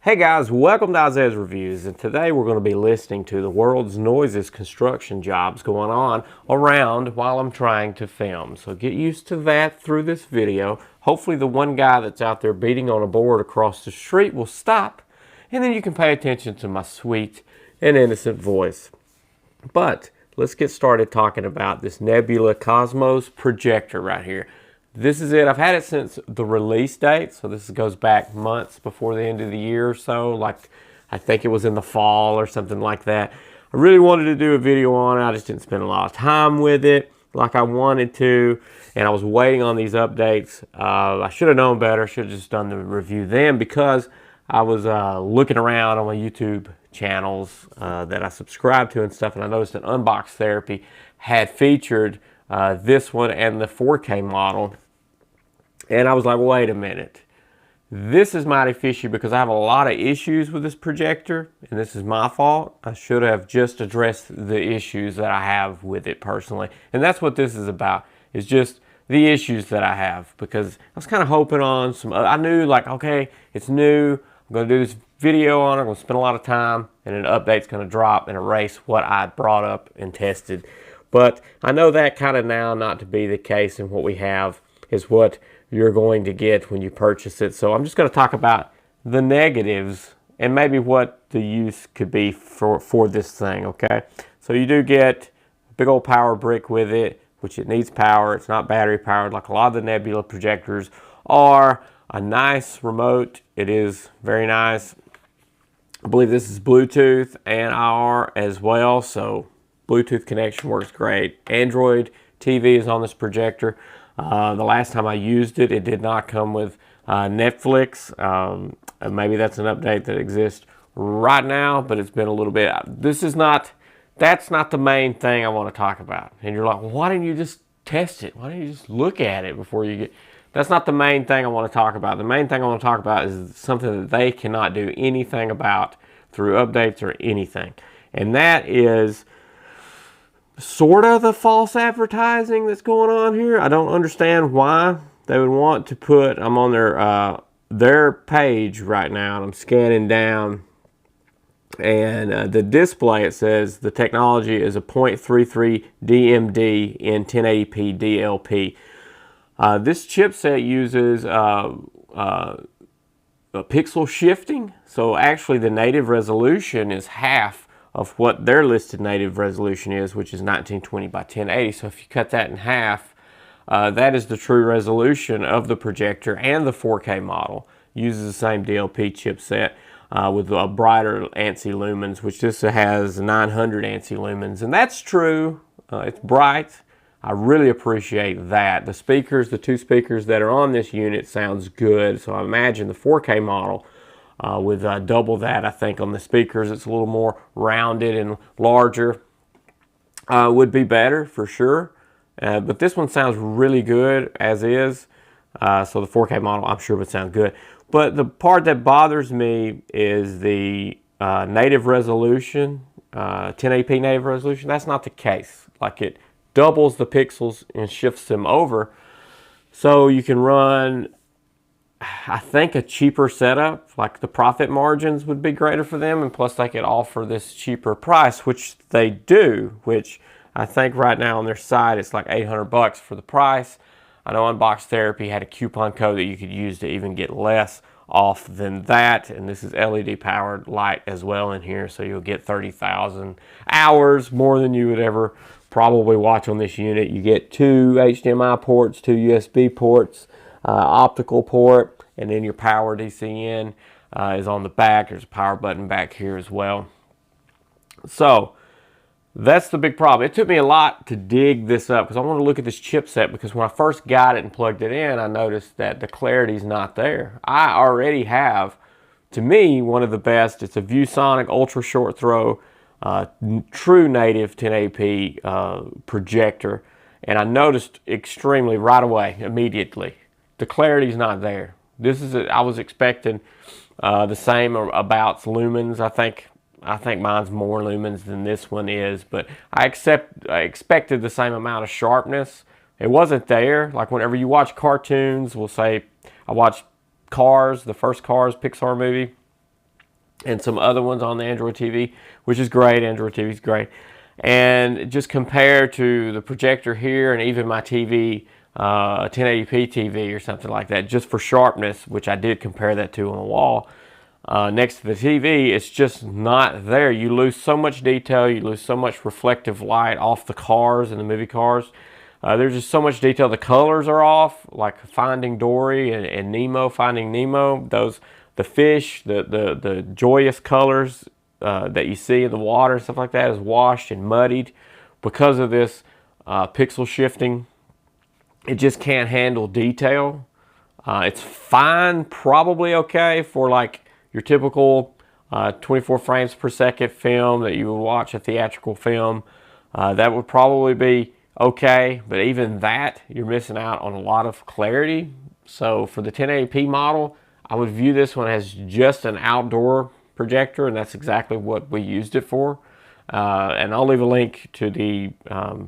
Hey guys, welcome to Isaiah's Reviews, and today we're going to be listening to the world's noisiest construction jobs going on around while I'm trying to film. So get used to that through this video. Hopefully the one guy that's out there beating on a board across the street will stop, and then you can pay attention to my sweet and innocent voice. But let's get started talking about this Nebula Cosmos projector right here. This is it. I've had it since the release date, so this goes back months before the end of the year or so. Like, I think it was in the fall or something like that. I really wanted to do a video on it. I just didn't spend a lot of time with it like I wanted to, and I was waiting on these updates. I should have known better. Should have just done the review then, because I was looking around on my YouTube channels that I subscribe to and stuff, and I noticed that Unbox Therapy had featured this one and the 4K model. And I was like, wait a minute. This is mighty fishy because I have a lot of issues with this projector, and this is my fault. I should have just addressed the issues that I have with it personally. And that's what this is about, is just the issues that I have, because I was kind of hoping on some, I knew like, okay, it's new. I'm going to do this video on it. I'm going to spend a lot of time, and an update's going to drop and erase what I brought up and tested. But I know that kind of now not to be the case, and what we have is what you're going to get when you purchase it. So I'm just going to talk about the negatives and maybe what the use could be for this thing, okay? So you do get a big old power brick with it, which it needs power. It's not battery powered like a lot of the Nebula projectors are. A nice remote. It is very nice. I believe this is Bluetooth and IR as well, so Bluetooth connection works great. Android TV is on this projector. The last time I used it, it did not come with Netflix. Maybe that's an update that exists right now, but it's been a little bit. That's not the main thing I want to talk about. And you're like, well, why didn't you just test it? Why didn't you just look at it before you get... That's not the main thing I want to talk about. The main thing I want to talk about is something that they cannot do anything about through updates or anything. And that is sort of the false advertising that's going on here. I don't understand why they would want to put, I'm on their page right now, and I'm scanning down, and the display, it says the technology is a 0.33 DMD in 1080p DLP. This chipset uses pixel shifting, so actually the native resolution is half of what their listed native resolution is, which is 1920 by 1080. So if you cut that in half, that is the true resolution of the projector, and the 4K model uses the same DLP chipset with a brighter ANSI lumens, which this has 900 ANSI lumens, and that's true. It's bright. I really appreciate that. The speakers, the two speakers that are on this unit, sounds good. So I imagine the 4K model with double that, I think, on the speakers. It's a little more rounded and larger. Would be better for sure. But this one sounds really good as is. So the 4K model, I'm sure, would sound good. But the part that bothers me is the native resolution, 1080p native resolution. That's not the case. Like, it doubles the pixels and shifts them over. So you can run, I think, a cheaper setup. Like, the profit margins would be greater for them, and plus they could offer this cheaper price, which they do, which I think right now on their site it's like 800 bucks for the price. I know Unbox Therapy had a coupon code that you could use to even get less off than that, and this is LED powered light as well in here, so you'll get 30,000 hours, more than you would ever probably watch on this unit. You get 2 HDMI ports, 2 USB ports, optical port, and then your power DC in is on the back. There's a power button back here as well. So that's the big problem. It took me a lot to dig this up because I want to look at this chipset, because when I first got it and plugged it in, I noticed that the clarity's not there. I already have, to me, one of the best. It's a ViewSonic ultra short throw, true native 1080p projector, and I noticed extremely right away, immediately, the clarity's not there. This is I was expecting the same about lumens. I think mine's more lumens than this one is, but I expected the same amount of sharpness. It wasn't there. Like, whenever you watch cartoons, we'll say I watched Cars, the first Cars Pixar movie. and some other ones on the Android TV, which is great. Android TV is great. And just compare to the projector here and even my TV, a 1080p TV or something like that, just for sharpness, which I did compare that to on the wall. Next to the TV, it's just not there. You lose so much detail, you lose so much reflective light off the cars and the movie cars. There's just so much detail. The colors are off, like Finding Dory and Nemo, Finding Nemo. The fish, the joyous colors that you see in the water and stuff like that is washed and muddied because of this pixel shifting. It just can't handle detail. It's fine, probably okay for like your typical 24 frames per second film that you would watch a theatrical film. That would probably be okay, but even that, you're missing out on a lot of clarity. So for the 1080p model, I would view this one as just an outdoor projector, and that's exactly what we used it for. And I'll leave a link to the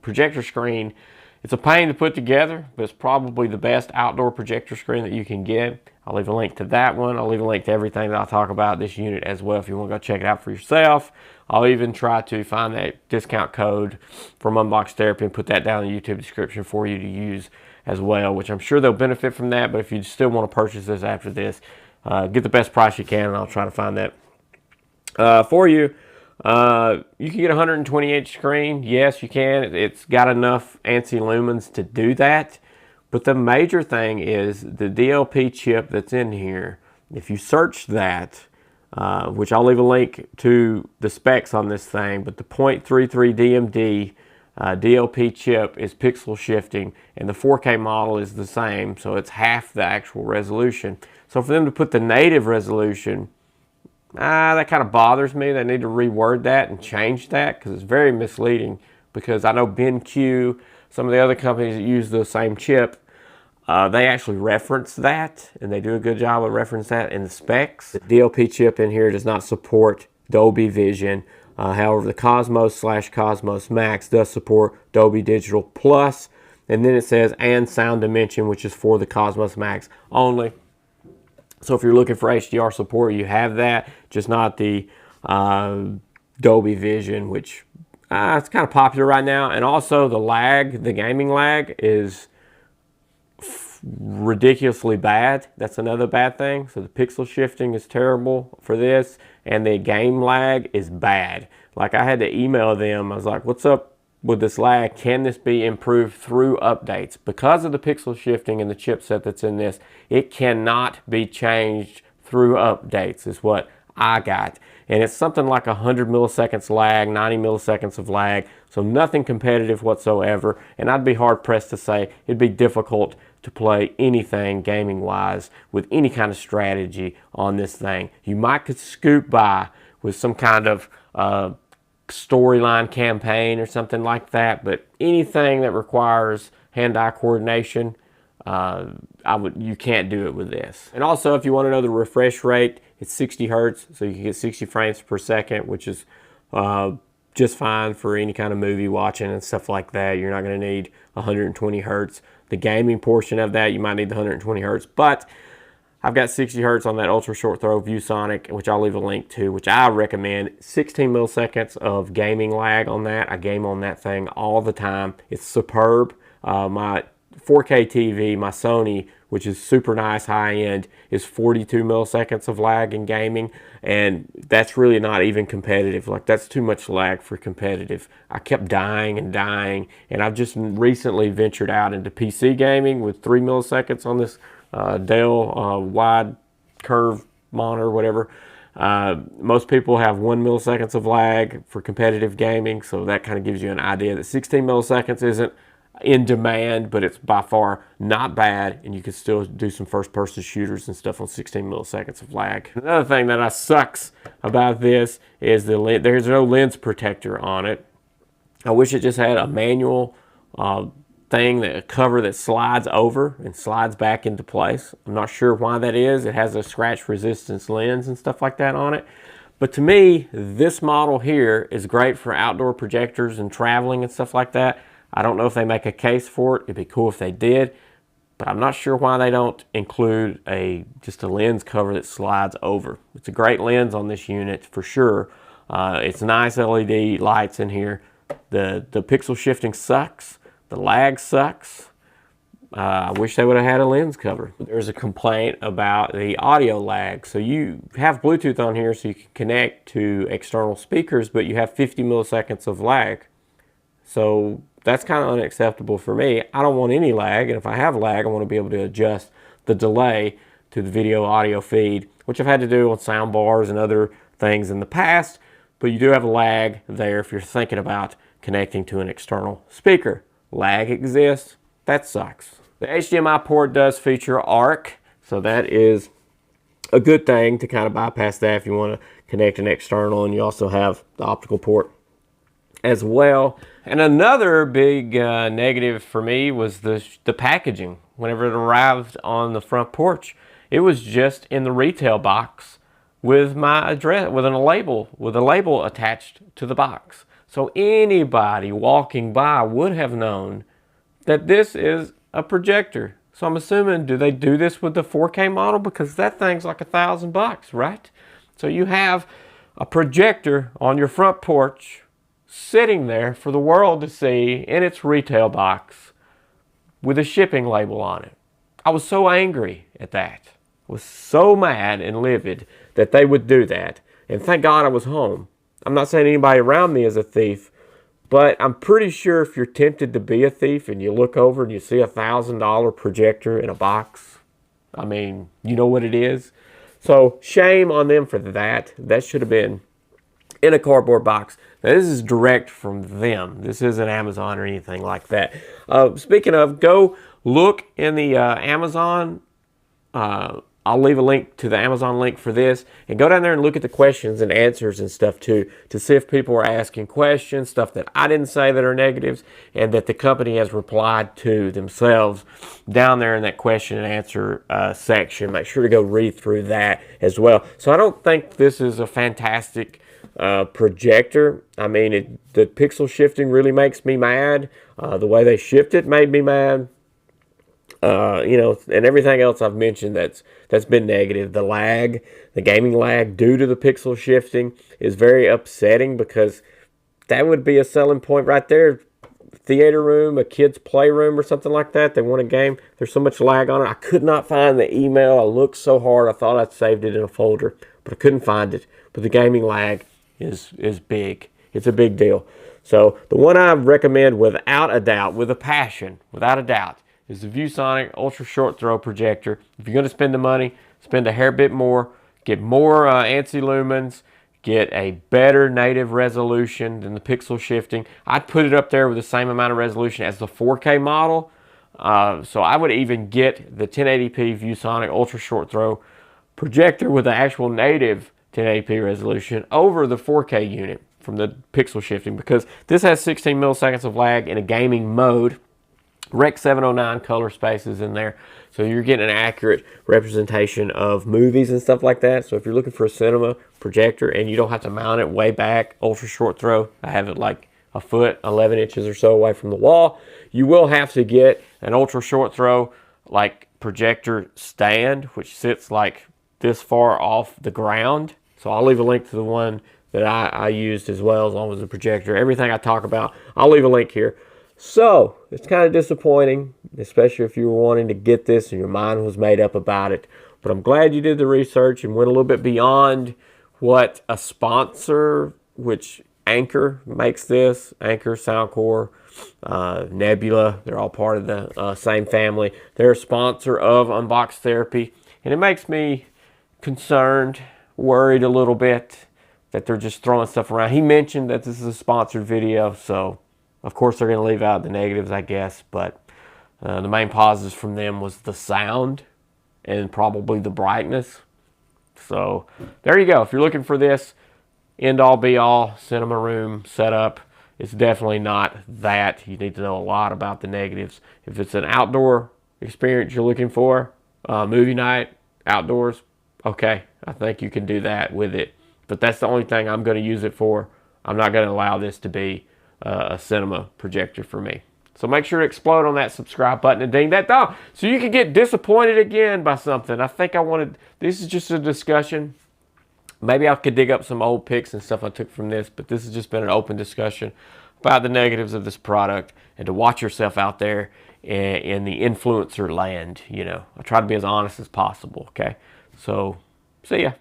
projector screen. It's a pain to put together, but it's probably the best outdoor projector screen that you can get. I'll leave a link to that one. I'll leave a link to everything that I'll talk about this unit as well if you want to go check it out for yourself. I'll even try to find that discount code from Unbox Therapy and put that down in the YouTube description for you to use as well, which I'm sure they'll benefit from that. But if you still want to purchase this after this, get the best price you can, and I'll try to find that for you. You can get a 120-inch screen. Yes, you can. It's got enough ANSI lumens to do that. But the major thing is the DLP chip that's in here. If you search that, which I'll leave a link to the specs on this thing, but the 0.33 DMD DLP chip is pixel shifting, and the 4K model is the same, so it's half the actual resolution. So for them to put the native resolution, that kind of bothers me. They need to reword that and change that because it's very misleading. Because I know BenQ, some of the other companies that use the same chip, they actually reference that, and they do a good job of referencing that in the specs. The DLP chip in here does not support Dolby Vision. However, the Cosmos/Cosmos Max does support Dolby Digital Plus, and then it says and Sound Dimension, which is for the Cosmos Max only. So if you're looking for HDR support, you have that, just not the Dolby Vision, which it's kind of popular right now. And also the lag, the gaming lag is ridiculously bad. That's another bad thing. So the pixel shifting is terrible for this, and the game lag is bad. Like I had to email them. I was like, what's up with this lag? Can this be improved through updates? Because of the pixel shifting and the chipset that's in this, it cannot be changed through updates is what I got. And it's something like 100 milliseconds lag, 90 milliseconds of lag, so nothing competitive whatsoever. And I'd be hard pressed to say it'd be difficult to play anything gaming wise with any kind of strategy on this thing. You might could scoop by with some kind of storyline campaign or something like that, but anything that requires hand-eye coordination, you can't do it with this. And also, if you want to know the refresh rate, it's 60 hertz, so you can get 60 frames per second, which is just fine for any kind of movie watching and stuff like that. You're not going to need 120 hertz. The gaming portion of that, you might need the 120 hertz, but I've got 60 hertz on that ultra short throw ViewSonic, which I'll leave a link to, which I recommend. 16 milliseconds of gaming lag on that. I game on that thing all the time. It's superb. My 4K TV, my Sony, which is super nice, high end, is 42 milliseconds of lag in gaming, and that's really not even competitive. Like, that's too much lag for competitive. I kept dying and dying, and I've just recently ventured out into PC gaming with 3 milliseconds on this Dell wide curve monitor, whatever. Most people have 1 milliseconds of lag for competitive gaming, so that kind of gives you an idea that 16 milliseconds isn't in demand, but it's by far not bad, and you can still do some first-person shooters and stuff on 16 milliseconds of lag. Another thing that sucks about this is there's no lens protector on it. I wish it just had a manual thing, that cover that slides over and slides back into place. I'm not sure why that is. It has a scratch resistance lens and stuff like that on it. But to me, this model here is great for outdoor projectors and traveling and stuff like that. I don't know if they make a case for it. It'd be cool if they did. but I'm not sure why they don't include just a lens cover that slides over. It's a great lens on this unit for sure. It's nice LED lights in here. The pixel shifting sucks. The lag sucks. I wish they would have had a lens cover. There's a complaint about the audio lag. So you have Bluetooth on here so you can connect to external speakers, but you have 50 milliseconds of lag. So that's kind of unacceptable for me. I don't want any lag, and if I have lag, I want to be able to adjust the delay to the video audio feed, which I've had to do on sound bars and other things in the past, but you do have a lag there if you're thinking about connecting to an external speaker. Lag exists. That sucks. The HDMI port does feature ARC, so that is a good thing to kind of bypass that if you want to connect an external, and you also have the optical port as well. And another big negative for me was the packaging. Whenever it arrived on the front porch, it was just in the retail box with my address, with a label attached to the box. So anybody walking by would have known that this is a projector. So I'm assuming, do they do this with the 4K model? Because that thing's like $1,000, right? So you have a projector on your front porch sitting there for the world to see in its retail box with a shipping label on it. I was so angry at that. I was so mad and livid that they would do that. And thank God I was home. I'm not saying anybody around me is a thief, but I'm pretty sure if you're tempted to be a thief and you look over and you see a $1,000 projector in a box, I mean, you know what it is. So shame on them for that. That should have been in a cardboard box. Now, this is direct from them. This isn't Amazon or anything like that. Speaking of, go look in the Amazon. I'll leave a link to the Amazon link for this, and go down there and look at the questions and answers and stuff too, to see if people are asking questions, stuff that I didn't say that are negatives, and that the company has replied to themselves down there in that question and answer section. Make sure to go read through that as well. So I don't think this is a fantastic projector. I mean, the pixel shifting really makes me mad. The way they shift it made me mad. You know, and everything else I've mentioned that's been negative. The lag, the gaming lag due to the pixel shifting is very upsetting, because that would be a selling point right there. Theater room, a kid's playroom or something like that. They want a game. There's so much lag on it. I could not find the email. I looked so hard. I thought I'd saved it in a folder, but I couldn't find it. But the gaming lag is big. It's a big deal. So the one I recommend without a doubt, with a passion, without a doubt, is the ViewSonic Ultra Short Throw Projector. If you're going to spend the money, spend a hair bit more, get more ANSI lumens, get a better native resolution than the pixel shifting. I'd put it up there with the same amount of resolution as the 4K model. So I would even get the 1080p ViewSonic Ultra Short Throw Projector with the actual native 1080p resolution over the 4K unit from the pixel shifting, because this has 16 milliseconds of lag in a gaming mode. Rec 709 color spaces in there, so you're getting an accurate representation of movies and stuff like that. So if you're looking for a cinema projector and you don't have to mount it way back, ultra short throw, I have it like a foot, 11 inches or so away from the wall, you will have to get an ultra short throw like projector stand, which sits like this far off the ground. So I'll leave a link to the one that I used as well, as long as the projector. Everything I talk about, I'll leave a link here. So it's kind of disappointing, especially if you were wanting to get this and your mind was made up about it. But I'm glad you did the research and went a little bit beyond what a sponsor, which Anker makes this. Anker, Soundcore, Nebula, they're all part of the same family. They're a sponsor of Unbox Therapy. And it makes me concerned, worried a little bit that they're just throwing stuff around. He mentioned that this is a sponsored video, so of course they're going to leave out the negatives, I guess, but the main positives from them was the sound and probably the brightness. So there you go. If you're looking for this end-all be-all cinema room setup, it's definitely not that. You need to know a lot about the negatives. If it's an outdoor experience you're looking for, movie night, outdoors, okay, I think you can do that with it. But that's the only thing I'm going to use it for. I'm not going to allow this to be a cinema projector for me. So make sure to explode on that subscribe button and ding that bell so you can get disappointed again by something. I think this is just a discussion. Maybe I could dig up some old pics and stuff I took from this, but this has just been an open discussion about the negatives of this product and to watch yourself out there in the influencer land. You know, I try to be as honest as possible, okay? So, see ya.